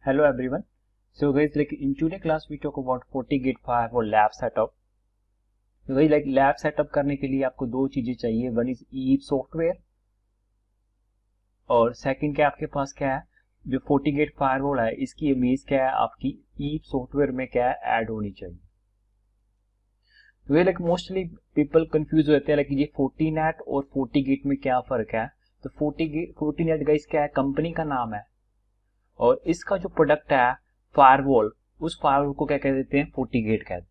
Hello everyone. So guys, like in today class we talk about FortiGate firewall lab setup. तो भाई like lab setup करने के लिए आपको दो चीजें चाहिए. वन इज ईव सॉफ्टवेयर और सेकंड क्या आपके पास क्या है, जो FortiGate फायरवॉल है इसकी इमेज क्या है आपकी ईव सॉफ्टवेयर में क्या है ऐड होनी चाहिए. तो ये लाइक मोस्टली पीपल कंफ्यूज होते हैं लाइक ये FortiNet और FortiGate में क्या फर्क है. तो FortiNet गाइस क्या है, कंपनी का नाम है और इसका जो प्रोडक्ट है फायरवॉल, उस फायरवॉल को क्या कह देते हैं, FortiGate कहते हैं.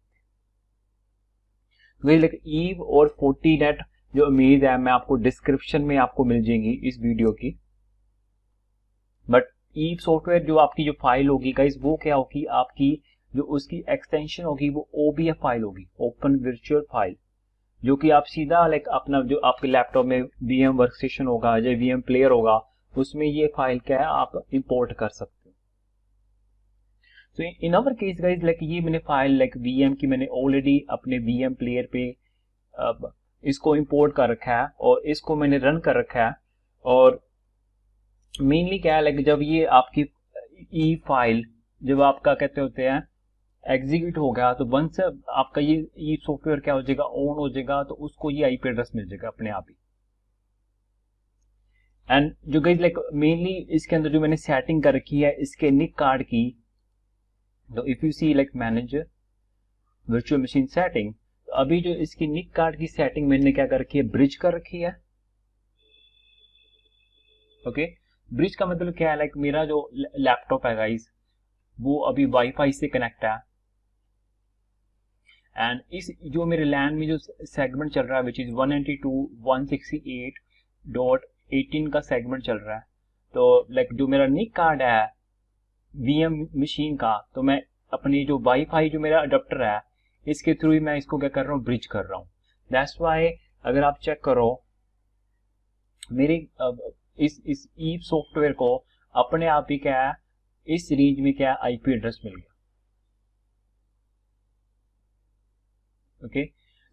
वही लाइक ईव और FortiNet जो इमेज है मैं आपको डिस्क्रिप्शन में आपको मिल जाएंगी इस वीडियो की. बट ईव सॉफ्टवेयर जो आपकी जो फाइल होगी गाइस वो क्या होगी, आपकी जो उसकी एक्सटेंशन होगी वो OVF फाइल होगी, ओपन वर्चुअल फाइल, जो कि आप सीधा लाइक अपना जो आपके लैपटॉप में VM वर्कस्टेशन होगा या VM प्लेयर होगा उसमें ये फाइल क्या है आप इंपोर्ट कर सकते हो. तो इन अवर केस गाइस लाइक ये मैंने फाइल लाइक VM की मैंने ऑलरेडी अपने VM प्लेयर पे इसको इंपोर्ट कर रखा है और इसको मैंने रन कर रखा है. और मेनली क्या है लाइक जब ये आपकी ई फाइल जब आपका कहते होते हैं एग्जीक्यूट हो गया तो वंस आपका ये ई सॉफ्टवेयर क्या हो जाएगा, ऑन हो जाएगा, तो उसको ये IP एड्रेस मिल जाएगा अपने आप ही. एंड जो गाइस लाइक मेनली इसके अंदर जो मैंने सेटिंग कर रखी है इसके निक कार्ड की, तो if you see like manager virtual machine setting, तो अभी जो इसकी निक कार्ड की सेटिंग मैंने क्या कर रखी है, ब्रिज कर रखी है. ओके, ब्रिज का मतलब क्या है, लाइक मेरा जो लैपटॉप है गाइस वो अभी वाईफाई से कनेक्ट है एंड इस जो मेरे लैन में जो सेगमेंट चल रहा है विच इज 192.168.18 का सेगमेंट चल रहा है. तो लाइक जो मेरा निक कार्ड है VM मशीन का, तो मैं अपनी जो वाईफाई जो मेरा अडेप्टर है इसके थ्रू ही मैं इसको क्या कर रहा हूँ, ब्रिज कर रहा हूँ. दैट्स वाई अगर आप चेक करो मेरी इस ईव सॉफ्टवेयर को अपने आप ही क्या है इस रेंज में क्या है IP एड्रेस मिल गया. ओके,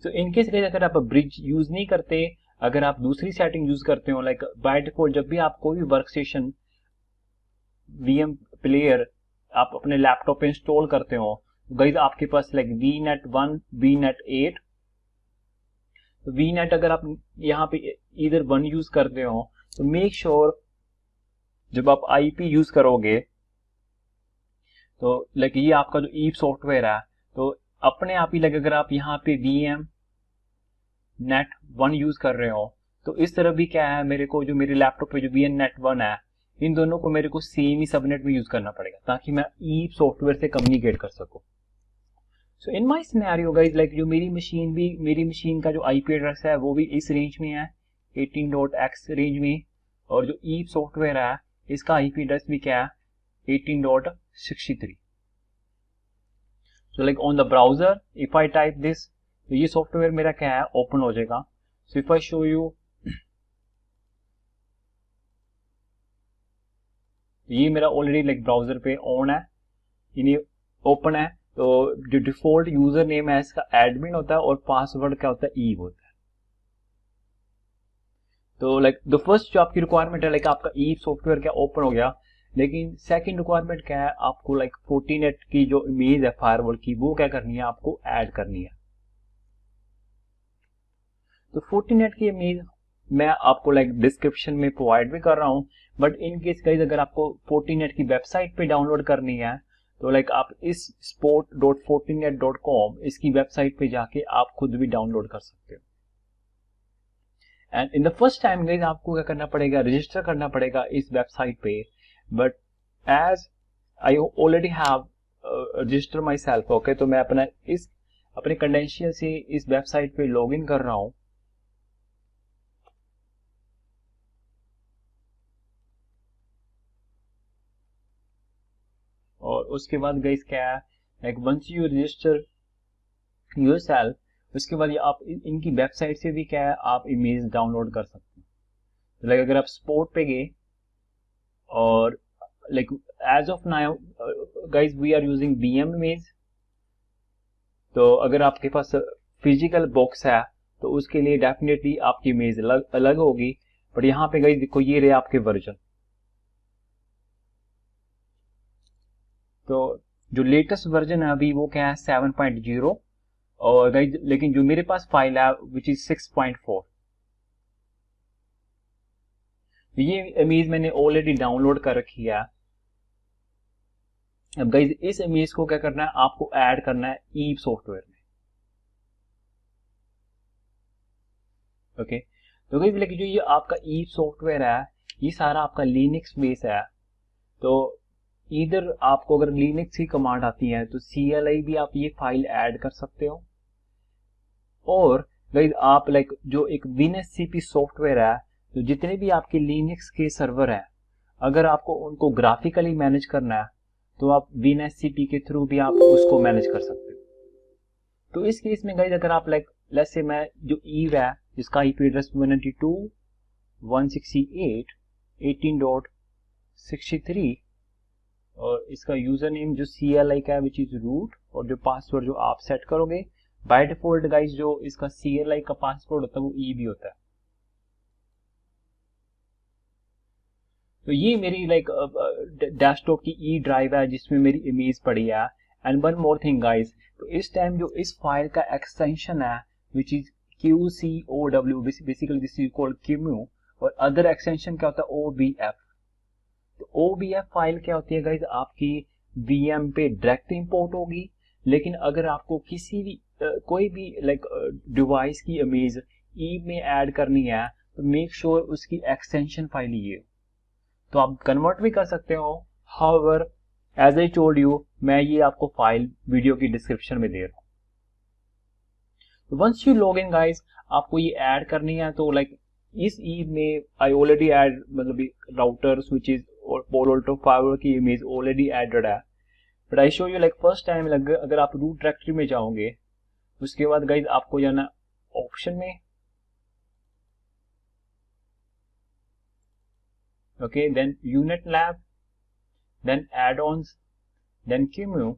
तो इनकेस अगर आप ब्रिज यूज नहीं करते, अगर आप दूसरी सेटिंग यूज करते हो लाइक बाय डिफॉल्ट जब भी आप कोई भी वर्क स्टेशन VM प्लेयर आप अपने लैपटॉप पे इंस्टॉल करते हो गाइस आपके पास लाइक VNet 1 VNet 8, तो VNet अगर आप यहाँ पे इधर 1 यूज करते हो तो मेक श्योर जब आप IP यूज करोगे तो लाइक ये आपका जो ईव सॉफ्टवेयर है तो अपने आप ही लाइक अगर आप यहाँ पे VM Net 1 यूज कर रहे हो तो इस तरह भी क्या है, मेरे को जो मेरे लैपटॉप पे जो VNet 1 है इन दोनों को मेरे को सेम ही सबनेट में यूज करना पड़ेगा ताकि मैं ईव सॉफ्टवेयर से कम्युनिकेट कर सकूं. So in my scenario guys like जो मेरी मशीन का जो IP एड्रेस है वो भी इस रेंज में है 18.x रेंज में, और जो ईव सॉफ्टवेयर है इसका IP एड्रेस भी क्या है 18.63. So like on the browser if I type this, तो ये सॉफ्टवेयर मेरा क्या है ओपन हो जाएगा. So if I show you, ये मेरा ऑलरेडी लाइक ब्राउजर पे ऑन है, इन्हें ओपन है. तो जो डिफॉल्ट यूजर नेम है इसका एडमिन होता है और पासवर्ड क्या होता है ईव होता है. तो लाइक द फर्स्ट जो आपकी रिक्वायरमेंट है लाइक आपका ईव सॉफ्टवेयर क्या ओपन हो गया, लेकिन सेकंड रिक्वायरमेंट क्या है, आपको लाइक FortiNet की जो इमेज है फायरवॉल की वो क्या करनी है, आपको ऐड करनी है. तो FortiNet की इमेज मैं आपको लाइक डिस्क्रिप्शन में प्रोवाइड भी कर रहा हूं, बट इन केस गाइस अगर आपको FortiNet की वेबसाइट पे डाउनलोड करनी है तो लाइक आप इस sport.fortinet.com इसकी वेबसाइट पे जाके आप खुद भी डाउनलोड कर सकते हो. And in the first time guys आपको क्या करना पड़ेगा, रजिस्टर करना पड़ेगा इस वेबसाइट पे. But as I already have register my self, okay, तो मैं अपने क्रेडेंशियल से इस वेबसाइट पे लॉग इन कर रहा हूं. और उसके बाद गाइस क्या है, like once you register yourself उसके बाद आप इनकी वेबसाइट से भी क्या है आप इमेज डाउनलोड कर सकते हैं. तो लाइक अगर आप स्पोर्ट पे गए और like as of now guys we are using VM image, तो अगर आपके पास फिजिकल बॉक्स है तो उसके लिए डेफिनेटली आपकी इमेज अलग होगी. बट यहाँ पे गाइस देखो ये रहे आपके वर्जन. तो जो लेटेस्ट वर्जन है अभी वो क्या है 7.0, और गाइज लेकिन जो मेरे पास फाइल है विच इज 6.4। ये इमेज मैंने ऑलरेडी डाउनलोड कर रखी है। अब गाइज इस इमेज को क्या करना है, आपको ऐड करना है ईव सॉफ्टवेयर में। ओके तो गाइज लेकिन जो ये आपका ईव सॉफ्टवेयर है ये सारा आपका लिनक्स बेस है। तो इधर आपको अगर लिनक्स की कमांड आती है तो CLI भी आप ये फाइल ऐड कर सकते हो। और गाइज आप लाइक जो एक WinSCP सॉफ्टवेयर है, तो जितने भी आपके लिनक्स के सर्वर हैं, अगर आपको उनको ग्राफिकली मैनेज करना है तो आप WinSCP के थ्रू भी आप उसको मैनेज कर सकते हो। तो इस केस में गाइज अगर आप लाइक लेट्स से मैं जो ईव है जिसका IP एड्रेस 192.168.18.63 और इसका यूजर नेम जो CLI का है विच इज रूट, और जो पासवर्ड जो आप सेट करोगे बाय डिफॉल्ट गाइज जो इसका CLI का पासवर्ड होता है वो ईव होता है। तो ये मेरी लाइक डेस्कटॉप की ई ड्राइव है जिसमें मेरी इमेज पड़ी है। And one more thing guys, तो इस टाइम जो इस फाइल का एक्सटेंशन है which is QCOW, basically this is called QEMU, और अदर एक्सटेंशन क्या होता है OBF। तो OBF फाइल क्या होती है गाइज, आपकी VM पे डायरेक्ट इंपोर्ट होगी, लेकिन अगर आपको किसी भी कोई भी लाइक डिवाइस की इमेज ईव में ऐड करनी है तो मेक श्योर उसकी एक्सटेंशन फाइल ये, तो आप कन्वर्ट भी कर सकते हो। However as I told you, मैं ये आपको फाइल वीडियो की डिस्क्रिप्शन में दे रहा हूँ। Once you log in guys, आपको ये ऐड करनी है। तो लाइक इस ईव में आई ऑलरेडी ऐड, मतलब राउटर स्विचेस और पोलो अल्टो फायरवॉल की इमेज ऑलरेडी एडेड है। But I show you like first time अगर आप रूट डायरेक्टरी में जाओगे उसके बाद गाइज आपको जाना ऑप्शन में, okay, then UNetLab, then add-ons, then QEMU,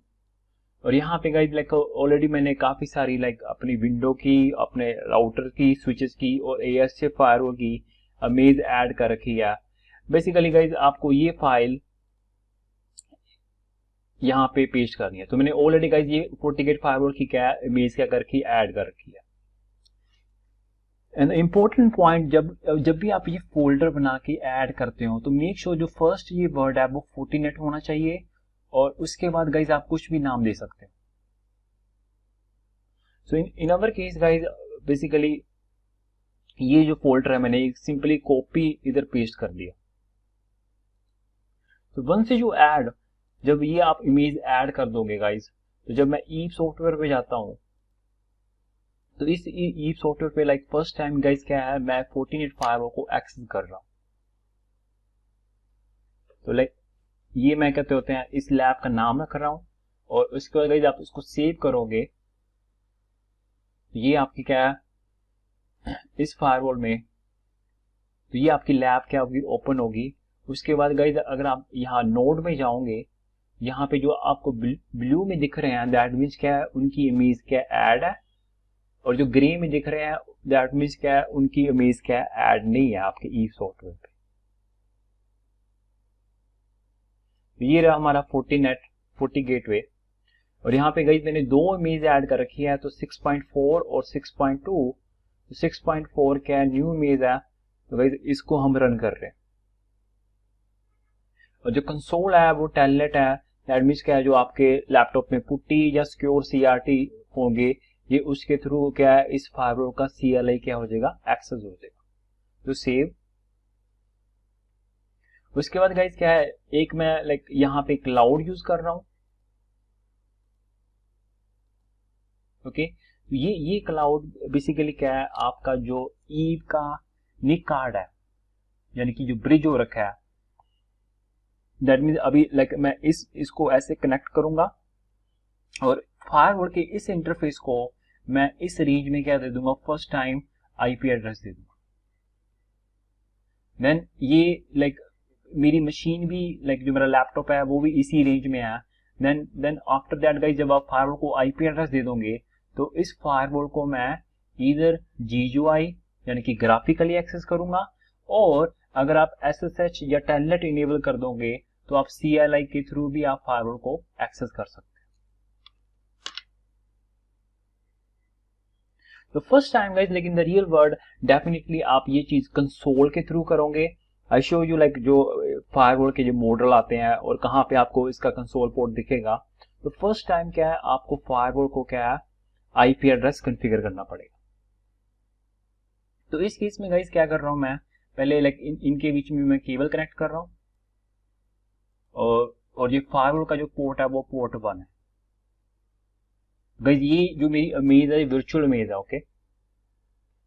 और यहाँ पे गाइज लाइक ऑलरेडी मैंने काफी सारी लाइक अपनी विंडो की, अपने राउटर की, स्विचेस की और ASA फायरवॉल की इमेज ऐड कर रखी है। बेसिकली गाइज आपको ये फाइल यहाँ पे पेस्ट करनी है। तो मैंने ऑलरेडी गाइज ये FortiGate फायरवॉल की क्या इमेज क्या कर रखी है, ऐड कर रखी है। एंड इम्पोर्टेंट पॉइंट, जब भी आप ये फोल्डर बना के ऐड करते हो तो मेक श्योर जो फर्स्ट ये वर्ड है वो Fortinet होना चाहिए, और उसके बाद गाइज आप कुछ भी नाम दे सकते हो। सो इन अवर केस गाइज बेसिकली ये जो फोल्डर है मैंने सिंपली कॉपी इधर पेस्ट कर दिया। तो वंस यू ऐड, जब ये आप इमेज ऐड कर दोगे गाइज, तो जब मैं ईव सॉफ्टवेयर पे जाता हूँ तो इस ईव सॉफ्टवेयर पे लाइक फर्स्ट टाइम गाइज क्या है, मैं Fortinet फायरवॉल को एक्सेस कर रहा हूँ। तो लाइक ये मैं कहते होते हैं इस लैब का नाम रख रहा हूँ, और उसके बाद गाइज आप इसको सेव करोगे, ये आपकी क्या है इस फायरवॉल में, तो ये आपकी लैब क्या होगी, ओपन होगी। उसके बाद गाइज अगर आप यहाँ नोड में जाओगे, यहाँ पे जो आपको ब्लू में दिख रहे हैं दैट मीन्स क्या है, उनकी इमेज क्या ऐड है, और जो ग्रे में दिख रहे हैं दैट मीन्स क्या है, उनकी इमेज क्या ऐड नहीं है आपके ईव सॉफ्टवेयर पे। तो ये रहा हमारा FortiGateway, और यहाँ पे गाइज मैंने दो इमेज ऐड कर रखी है, तो 6.4 और 6.2। 6.4 क्या है, न्यू इमेज है, तो गाइज इसको हम रन कर रहे हैं। और जो कंसोल है वो टेलनेट है, दैट मीन्स क्या है, जो आपके लैपटॉप में पुट्टी या सिक्योर CRT होंगे, ये उसके थ्रू क्या है इस फायरवॉल का CLI क्या हो जाएगा, एक्सेस हो जाएगा। तो सेव। उसके बाद गाइज क्या है, एक मैं लाइक यहाँ पे क्लाउड यूज कर रहा हूँ। ओके तो ये क्लाउड बेसिकली क्या है, आपका जो ईव का निक कार्ड है, यानी कि जो ब्रिज हो रखा है, दैट मीन्स अभी लाइक मैं इसको ऐसे कनेक्ट करूंगा, और फायरवॉल के इस इंटरफेस को मैं इस रेंज में क्या दे दूंगा, फर्स्ट टाइम IP एड्रेस दे दूंगा। देन ये लाइक मेरी मशीन भी लाइक जो मेरा लैपटॉप है वो भी इसी रेंज में है। देन आफ्टर दैट गाइस, जब आप फायरवॉल को IP एड्रेस दे दोगे तो इस फायरवॉल को मैं इधर GUI यानी कि ग्राफिकली एक्सेस करूंगा, और अगर आप SSH या टेलनेट इनेबल कर दोगे तो आप CLI के थ्रू भी आप फायरवॉल को एक्सेस कर सकते हैं। तो फर्स्ट टाइम गाइस, लेकिन द रियल वर्ल्ड डेफिनेटली आप ये चीज कंसोल के थ्रू करोगे। आई शो यू लाइक जो फायरवॉल के जो मॉडल आते हैं और कहाँ पे आपको इसका कंसोल पोर्ट दिखेगा। तो फर्स्ट टाइम क्या है, आपको फायरवॉल को क्या है, IP एड्रेस कॉन्फ़िगर करना पड़ेगा। तो इस केस में गाइस क्या कर रहा हूं मैं, पहले लाइक इनके बीच में मैं केबल कनेक्ट कर रहा हूं, और ये फायरवॉल का जो पोर्ट है वो पोर्ट 1 है। गाइस ये जो मेरी इमेज है वर्चुअल इमेज है, okay.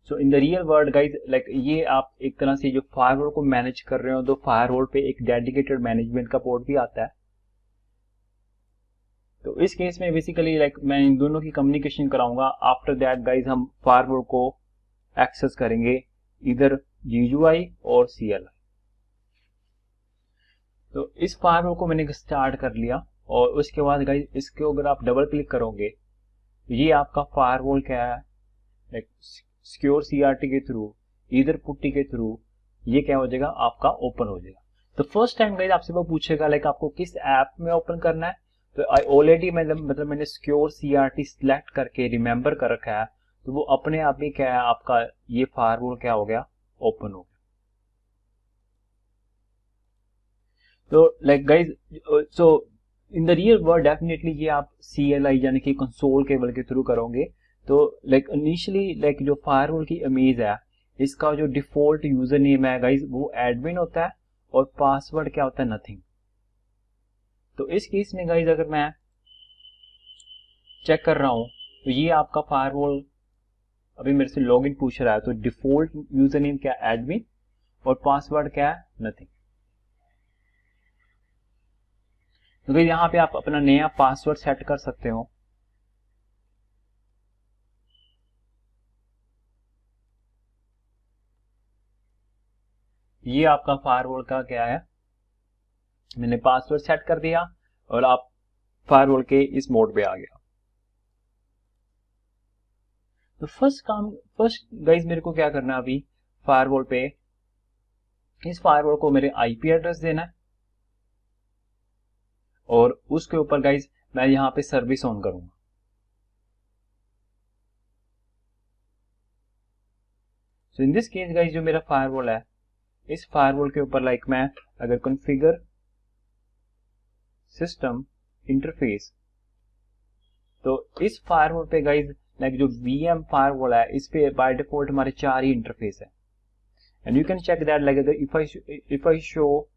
So in the real world guys, like ये आप एक तरह से जो फायरवॉल को मैनेज कर रहे हो, तो फायरवॉल पे एक डेडिकेटेड मैनेजमेंट का पोर्ट भी आता है। तो इस केस में बेसिकली लाइक मैं इन दोनों की कम्युनिकेशन कराऊंगा। आफ्टर दैट गाइस हम फायरवॉल को एक्सेस करेंगे इधर GUI और CLI। तो इस फायरवॉल को मैंने स्टार्ट कर लिया, और उसके बाद गाइस इसके अगर आप डबल क्लिक करोगे तो ये आपका फायरवॉल क्या है, लाइक सिक्योर CRT के थ्रू, इधर पुट्टी के थ्रू ये क्या हो जाएगा, आपका ओपन हो जाएगा। तो फर्स्ट टाइम गाइस आपसे वो पूछेगा लाइक आपको किस ऐप में ओपन करना है। तो आई ऑलरेडी मतलब मैंने सिक्योर CRT सिलेक्ट करके रिमेंबर कर रखा है, तो वो अपने आप ही क्या है, आपका ये फायरवॉल क्या हो गया, ओपन हो गया। तो like guys, so in the real world definitely ये आप CLI यानी कि कंसोल केबल के थ्रू करोगे। तो लाइक इनिशियली लाइक जो फायरवॉल की इमेज है, इसका जो डिफॉल्ट यूजर नेम है गाइज वो एडमिन होता है, और पासवर्ड क्या होता है, नथिंग। तो इस केस में गाइज अगर मैं चेक कर रहा हूं, तो ये आपका फायरवॉल अभी मेरे से लॉगिन पूछ रहा है, तो डिफॉल्ट यूजर नेम क्या, एडमिन, और पासवर्ड क्या है, नथिंग। तो गाइस यहाँ पे आप अपना नया पासवर्ड सेट कर सकते हो। ये आपका फायरवॉल का क्या है, मैंने पासवर्ड सेट कर दिया, और आप फायरवॉल के इस मोड पे आ गया। तो फर्स्ट गाइस मेरे को क्या करना है, अभी फायरवॉल पे इस फायरवॉल को मेरे IP एड्रेस देना है, और उसके ऊपर गाइस मैं यहाँ पे सर्विस ऑन करूंगा। सो इन दिस केस गाइस जो मेरा फायरवॉल है, इस फायरवॉल के ऊपर लाइक मैं अगर कॉन्फ़िगर सिस्टम इंटरफेस, तो इस फायरवॉल पे गाइस लाइक जो VM फायरवॉल है, इस पे बाय डिफॉल्ट हमारे 4 ही इंटरफेस है। And you can check that like अगर इफ आई शो,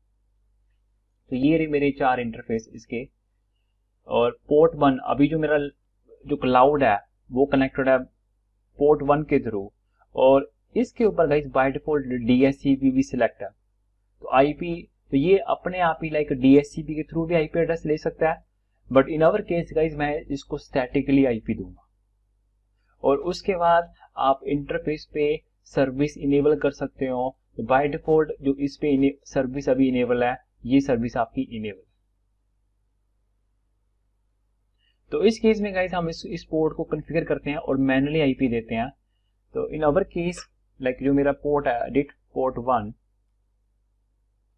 तो ये रही मेरे 4 इंटरफेस इसके। और पोर्ट 1 अभी जो मेरा जो क्लाउड है वो कनेक्टेड है पोर्ट 1 के थ्रू, और इसके ऊपर गाइस बाय डिफॉल्ट DHCP भी सिलेक्ट है। तो IP, तो ये अपने आप ही लाइक DHCP के थ्रू भी IP एड्रेस ले सकता है, but in our case guys मैं इसको स्टैटिकली IP दूंगा। और उसके बाद आप इंटरफेस पे सर्विस इनेबल कर सकते हो। तो बाय डिफॉल्ट जो इस पे सर्विस अभी इनेबल है, ये सर्विस आपकी इनेबल है। तो इस केस में गाइस हम इस पोर्ट को कॉन्फ़िगर करते हैं और मैन्युअली IP देते हैं। तो इन अवर केस लाइक जो मेरा पोर्ट है एडिट पोर्ट 1,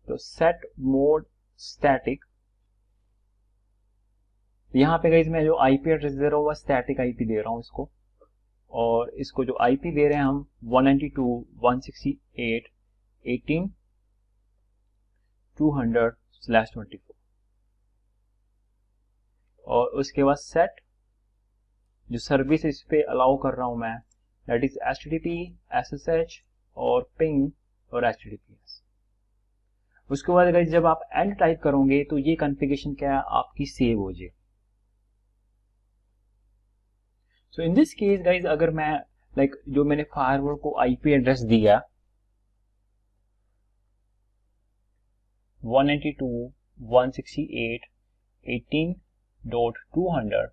तो सेट मोड स्टैटिक, यहाँ पे गाइस मैं जो IP एड्रेस दे रहा हूँ वह स्टैटिक IP दे रहा हूँ इसको, और इसको जो IP दे रहे हैं हम 192.168.18.200/24, और उसके बाद सेट जो सर्विस इस पे अलाउ कर रहा हूं मैं, दैट इज HTTP, SSH और पिंग और HTTPS। उसके बाद गाइस जब आप एंड टाइप करोगे तो ये कॉन्फ़िगरेशन क्या है, आपकी सेव हो जाएगी। सो इन दिस केस गाइज अगर मैं लाइक जो मैंने फायरवॉल को IP एड्रेस दिया 192.168.18.200,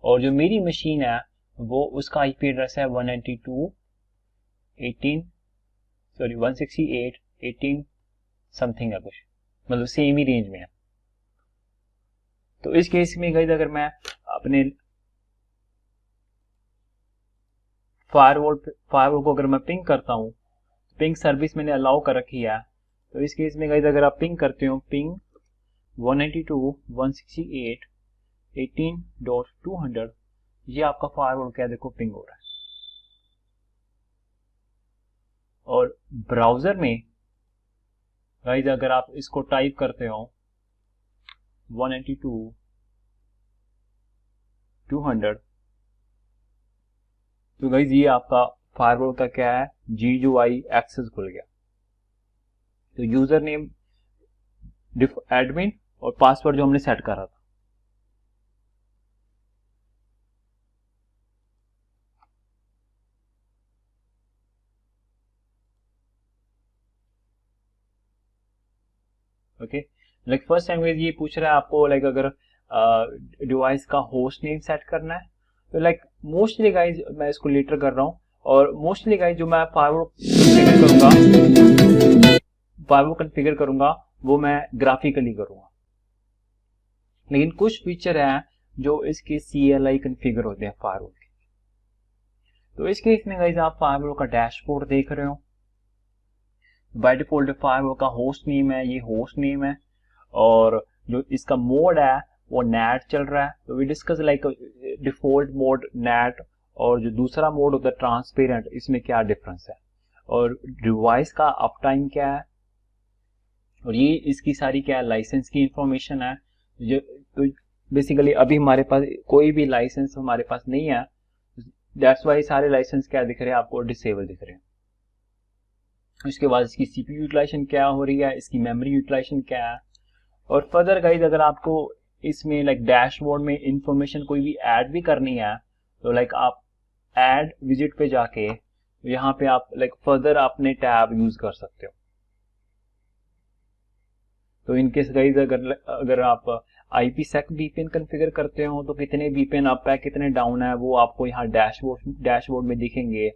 और जो मेरी मशीन है वो उसका IP एड्रेस है 168.18 समथिंग है, कुछ मतलब सेम ही रेंज में है। तो इस केस में गाइज अगर मैं अपने फायरवॉल को अगर मैं पिंग करता हूँ, पिंग सर्विस मैंने अलाउ कर रखी है, तो इस केस में गाइस अगर आप पिंग करते हो पिंग 192.168 18.200 ये आपका फायरवॉल क्या देखो पिंग हो रहा है। और ब्राउजर में गाइस अगर आप इसको टाइप करते हो 192.200 तो गाइस ये आपका फायरवॉल का क्या है, GUI एक्सेस खुल गया। तो यूजर नेम एडमिन और पासवर्ड जो हमने सेट करा था। ओके लाइक फर्स्ट टाइम ये पूछ रहा है आपको लाइक अगर डिवाइस का होस्ट नेम सेट करना है तो लाइक मोस्टली गाइज मैं इसको लेटर कर रहा हूँ और मोस्टली गाइज जो मैं फायरवॉल कॉन्फ़िगर करूंगा वो मैं ग्राफिकली करूंगा, लेकिन कुछ फीचर है जो इसके CLI कॉन्फ़िगर होते हैं फायरवॉल के। तो इस केस में गाइज आप फायरवॉल का डैशबोर्ड देख रहे हो। बाय डिफॉल्ट फायरवॉल का होस्ट नेम है, ये होस्ट नेम है और जो इसका मोड है वो नेट चल रहा है। तो we discuss like default mode net और जो दूसरा मोड होता है ट्रांसपेरेंट, इसमें क्या डिफरेंस है और डिवाइस का अप टाइम क्या है और ये इसकी सारी क्या है लाइसेंस की इंफॉर्मेशन है। जो तो बेसिकली अभी हमारे पास कोई भी लाइसेंस हमारे पास नहीं है, दैट्स वाई सारे लाइसेंस क्या दिख रहे हैं आपको, डिसेबल दिख रहे हैं। उसके बाद इसकी CPU यूटिलाइजेशन क्या हो रही है, इसकी मेमोरी यूटिलाइजेशन क्या है। और फर्दर गाइज अगर आपको इसमें लाइक डैशबोर्ड में इंफॉर्मेशन कोई भी ऐड भी करनी है तो लाइक आप ऐड विजिट पे जाके यहाँ पे आप लाइक फर्दर अपने टैब यूज कर सकते हो। तो इनकेस गाइज अगर आप IPsec VPN कॉन्फ़िगर करते हो तो कितने VPN अप है कितने डाउन है वो आपको यहाँ डैशबोर्ड में दिखेंगे।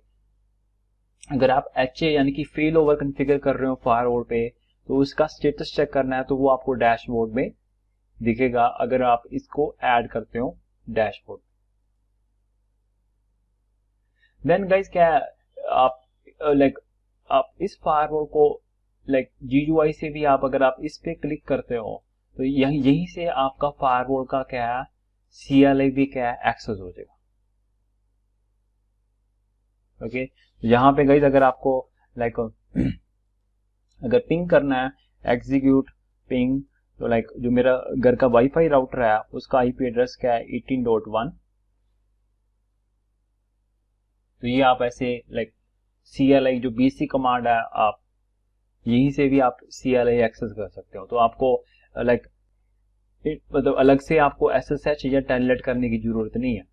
अगर आप HA यानी कि फेल ओवर कॉन्फ़िगर कर रहे हो फायरवॉल पे तो उसका स्टेटस चेक करना है तो वो आपको डैशबोर्ड में दिखेगा अगर आप इसको ऐड करते हो डैशबोर्ड। देन गाइस क्या आप लाइक आप इस फायरवॉल को लाइक GUI से भी आप अगर आप इस पे क्लिक करते हो तो यहीं से आपका फायरवॉल का क्या है CLI भी क्या है एक्सेस हो जाएगा। ओके यहाँ पे गाइस अगर आपको लाइक अगर पिंग करना है एग्जीक्यूट पिंग तो लाइक जो मेरा घर का वाईफाई राउटर है उसका IP एड्रेस क्या है 18.1। तो ये आप ऐसे लाइक CLI जो BC कमांड है आप यहीं से भी आप CLI एक्सेस कर सकते हो। तो आपको लाइक मतलब अलग से आपको SSH या टेलनेट करने की जरूरत नहीं है।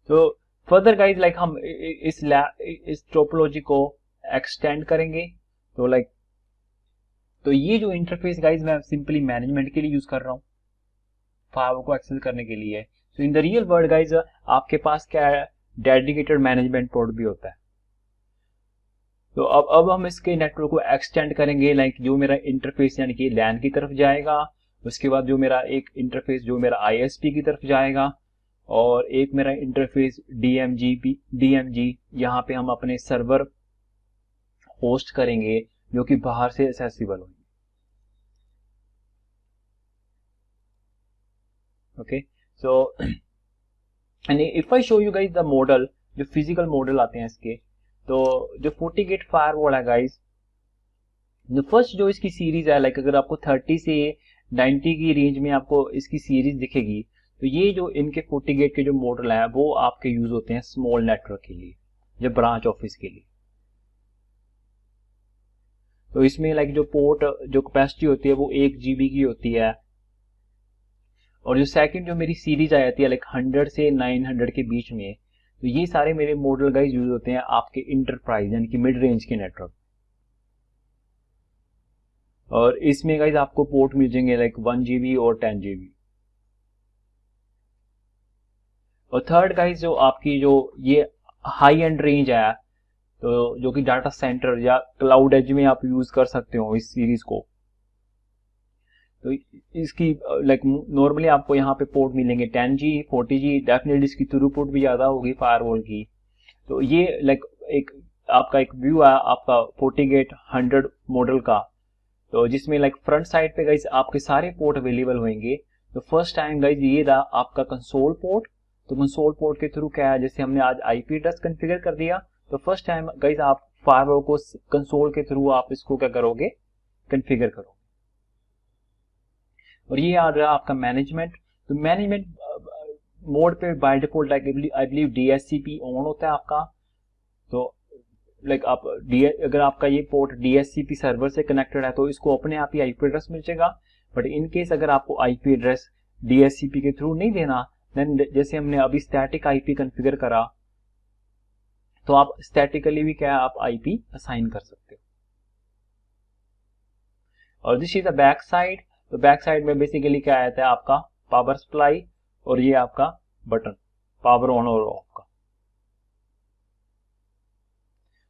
तो फर्दर गाइज लाइक हम इस टोपोलॉजी को एक्सटेंड करेंगे तो लाइक तो ये जो इंटरफेस गाइज मैं सिंपली मैनेजमेंट के लिए यूज कर रहा हूँ, फायरवॉल को एक्सेस करने के लिए। तो in the real world guys आपके पास क्या है डेडिकेटेड मैनेजमेंट पोर्ट भी होता है। तो अब हम इसके नेटवर्क को एक्सटेंड करेंगे लाइक जो मेरा इंटरफेस यानी कि LAN की तरफ जाएगा, उसके बाद जो मेरा एक इंटरफेस जो मेरा ISP की तरफ जाएगा और एक मेरा इंटरफेस DMG यहाँ पे हम अपने सर्वर होस्ट करेंगे जो कि बाहर से एक्सेसिबल होंगे। Okay so and if I show you guys the model, जो फिजिकल मॉडल आते हैं इसके, तो जो FortiGate फायरवॉल है गाइज जो फर्स्ट जो इसकी सीरीज है लाइक अगर आपको 30 से 90 की रेंज में आपको इसकी सीरीज दिखेगी तो ये जो इनके FortiGate के जो मॉडल है वो आपके यूज होते हैं स्मॉल नेटवर्क के लिए या ब्रांच ऑफिस के लिए। तो इसमें लाइक जो पोर्ट जो कैपेसिटी होती है वो 1 GB की होती है और जो सेकंड जो मेरी सीरीज आ जाती है लाइक 100 से 900 के बीच में, तो ये सारे मेरे मॉडल गाइज यूज होते हैं आपके इंटरप्राइज यानी कि मिड रेंज के नेटवर्क। और इसमें गाइज आपको पोर्ट मिल जाएंगे लाइक 1 GB और 10 GB। और थर्ड गाइज जो आपकी जो ये हाई एंड रेंज है तो जो कि डाटा सेंटर या क्लाउड एज में आप यूज कर सकते हो इस सीरीज को। तो इसकी लाइक नॉर्मली आपको यहाँ पे पोर्ट मिलेंगे 10G 40G, डेफिनेटली इसकी थ्रूपुट भी ज्यादा होगी फायरवॉल की। तो ये लाइक एक आपका एक व्यू है आपका FortiGate 100 मॉडल का, तो जिसमें लाइक फ्रंट साइड पे गाइज आपके सारे पोर्ट अवेलेबल होंगे। तो फर्स्ट टाइम गाइज ये रहा आपका कंसोल पोर्ट। तो कंसोल पोर्ट के थ्रू क्या है, जैसे हमने आज आईपी एड्रेस कॉन्फ़िगर कर दिया, तो फर्स्ट टाइम गाइज आप फायरवॉल को कंसोल के थ्रू आप इसको क्या करोगे, कॉन्फ़िगर करोगे। और ये आ रहा आपका मैनेजमेंट। तो मैनेजमेंट मोड पे by default I believe DHCP on होता है आपका। तो लाइक आप अगर आपका ये पोर्ट DHCP सर्वर से कनेक्टेड है तो इसको अपने आप ही आईपी एड्रेस मिल जाएगा। बट इन केस अगर आपको आईपी एड्रेस DHCP के थ्रू नहीं देना, देन जैसे हमने अभी स्टैटिक आईपी कॉन्फ़िगर करा, तो आप स्टैटिकली भी क्या आप आईपी असाइन कर सकते हो। और this is the back side. तो बैक साइड में बेसिकली क्या आता है आपका पावर सप्लाई, और ये आपका बटन पावर ऑन और ऑफ का।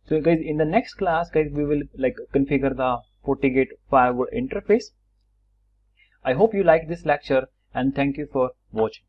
So guys, in the next class guys we will like configure the FortiGate firewall interface. I hope you like this lecture and thank you for watching.